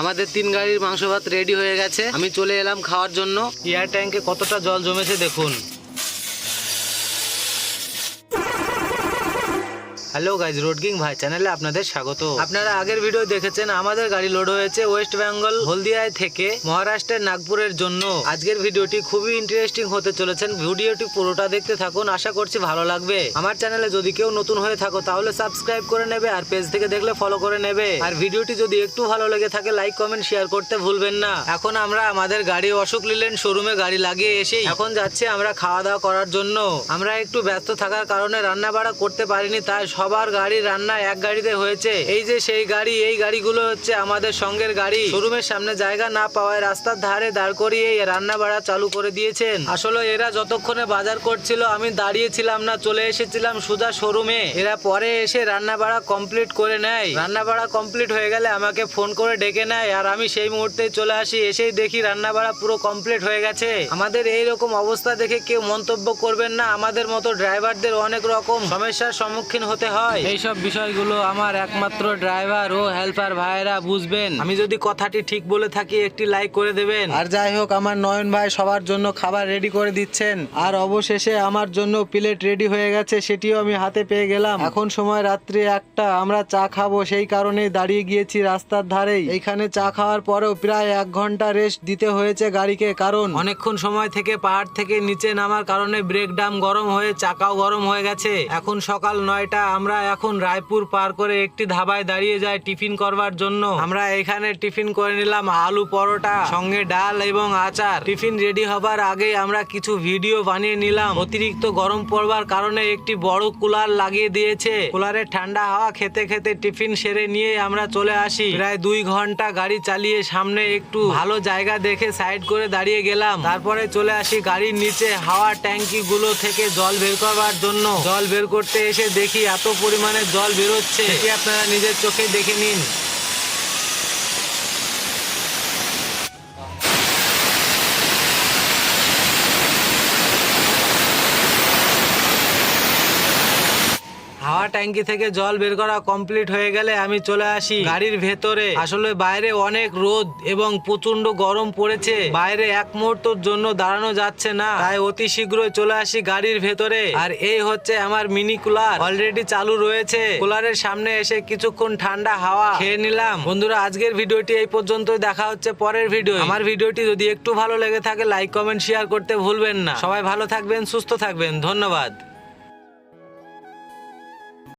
আমাদের 3 গাড়ির মাংস ভাত রেডি হয়ে গেছে। আমি চলে এলাম খাওয়ার জন্য। এয়ার ট্যাঙ্কে কতটা জল জমেছে দেখুন। হ্যালো গাইজ, রোড কিং ভাই চ্যানেলে আপনাদের স্বাগত। আপনারা আগের ভিডিও দেখেছেন, আমাদের গাড়ি লোড হয়েছে ওয়েস্ট বেঙ্গল হলদিয়ায় থেকে মহারাষ্ট্রের নাগপুরের জন্য। আজকের ভিডিওটি খুবই ইন্টারেস্টিং হতে চলেছেন। ভিডিওটি পুরোটা দেখতে থাকুন, আশা করছি ভালো লাগবে। আমার চ্যানেলে যদি কেউ নতুন হয়ে থাকো তাহলে সাবস্ক্রাইব করে নেবে, আর পেজ থেকে দেখলে ফলো করে নেবে। আর ভিডিওটি যদি একটু ভালো লেগে থাকে লাইক কমেন্ট শেয়ার করতে ভুলবেন না। এখন আমরা আমাদের গাড়ি অশোক লিল্যান্ড শোরুমে গাড়ি লাগিয়ে এসেই এখন যাচ্ছি আমরা খাওয়া দাওয়া করার জন্য। আমরা একটু ব্যস্ত থাকার কারণে রান্না বাড়া করতে পারিনি, তাই সবার গাড়ি রান্না এক গাড়িতে হয়েছে। এই যে সেই গাড়ি, এই গাড়িগুলো হচ্ছে আমাদের সঙ্গের গাড়ি। শোরুমের সামনে জায়গা না পাওয়ায় রাস্তার ধারে দাঁড় করিয়ে রান্না বাড়া চালু করে দিয়েছেন। আসলে এরা যতক্ষণে বাজার করছিল আমি দাঁড়িয়েছিলাম না, চলে এসেছিলাম সোজা শোরুমে। এরা পরে এসে রান্না বাড়া কমপ্লিট করে নেয়। রান্না বাড়া কমপ্লিট হয়ে গেলে আমাকে ফোন করে ডেকে নেয়, আর আমি সেই মুহূর্তে চলে আসি। এসেই দেখি রান্না বাড়া পুরো কমপ্লিট হয়ে গেছে। আমাদের এইরকম অবস্থা দেখে কেউ মন্তব্য করবেন না। আমাদের মতো ড্রাইভারদের অনেক রকম সমস্যার সম্মুখীন হতে হয়। এইসব বিষয়গুলো আমার একমাত্র ড্রাইভার ও হেল্পার ভাইয়েরা বুঝবেন। আমি যদি কথাটি ঠিক বলে থাকি একটি লাইক করে দেবেন। আর যাই হোক, আমার নয়ন ভাই সবার জন্য খাবার রেডি করে দিচ্ছেন। আর অবশেষে আমার জন্য প্লেট রেডি হয়ে গেছে, সেটিও আমি হাতে পেয়ে গেলাম। এখন সময় রাত্রি 1টা, আমরা চা খাবো, সেই কারণেই দাঁড়িয়ে গিয়েছি রাস্তার ধারেই। এইখানে চা খাওয়ার পরেও প্রায় 1 ঘন্টা রেস্ট দিতে হয়েছে গাড়িকে, কারণ অনেকক্ষণ সময় থেকে পাহাড় থেকে নিচে নামার কারণে ব্রেক ডাম গরম হয়ে চাকাও গরম হয়ে গেছে। এখন সকাল 9টা, আমরা এখন রায়পুর পার করে একটি ধাবায় দাঁড়িয়ে যায় টিফিন করবার জন্য। আমরা এখানে টিফিন করে নিলাম আলু পরোটা, সঙ্গে ডাল এবং আচার। টিফিন রেডি হবার আগেই আমরা কিছু ভিডিও বানিয়ে নিলাম। অতিরিক্ত গরম পড়বার কারণে একটি বড় কুলার লাগিয়ে দিয়েছে। কুলারের ঠান্ডা হাওয়া খেতে খেতে টিফিন সেরে নিয়ে আমরা চলে আসি। প্রায় 2 ঘন্টা গাড়ি চালিয়ে সামনে একটু ভালো জায়গা দেখে সাইড করে দাঁড়িয়ে গেলাম। তারপরে চলে আসি গাড়ির নিচে হাওয়া ট্যাঙ্কি গুলো থেকে জল বের করবার জন্য। জল বের করতে এসে দেখি এত পরিমাণে জল বেরোচ্ছে, সেটি আপনারা নিজের চোখে দেখে নিন। হাওয়া ট্যাঙ্কি থেকে জল বের করা কমপ্লিট হয়ে গেলে আমি চলে আসি গাড়ির ভেতরে। আসলে বাইরে অনেক রোদ এবং প্রচন্ড গরম পড়েছে, বাইরে এক মুহূর্তের জন্য দাঁড়ানো যাচ্ছে না, তাই অতি শীঘ্রই চলে আসি গাড়ির ভেতরে। আর এই হচ্ছে আমার মিনি কুলার, অলরেডি চালু রয়েছে। কুলারের সামনে এসে কিছুক্ষণ ঠান্ডা হাওয়া খেয়ে নিলাম। বন্ধুরা, আজকের ভিডিওটি এই পর্যন্তই, দেখা হচ্ছে পরের ভিডিও। আমার ভিডিওটি যদি একটু ভালো লেগে থাকে লাইক কমেন্ট শেয়ার করতে ভুলবেন না। সবাই ভালো থাকবেন, সুস্থ থাকবেন, ধন্যবাদ।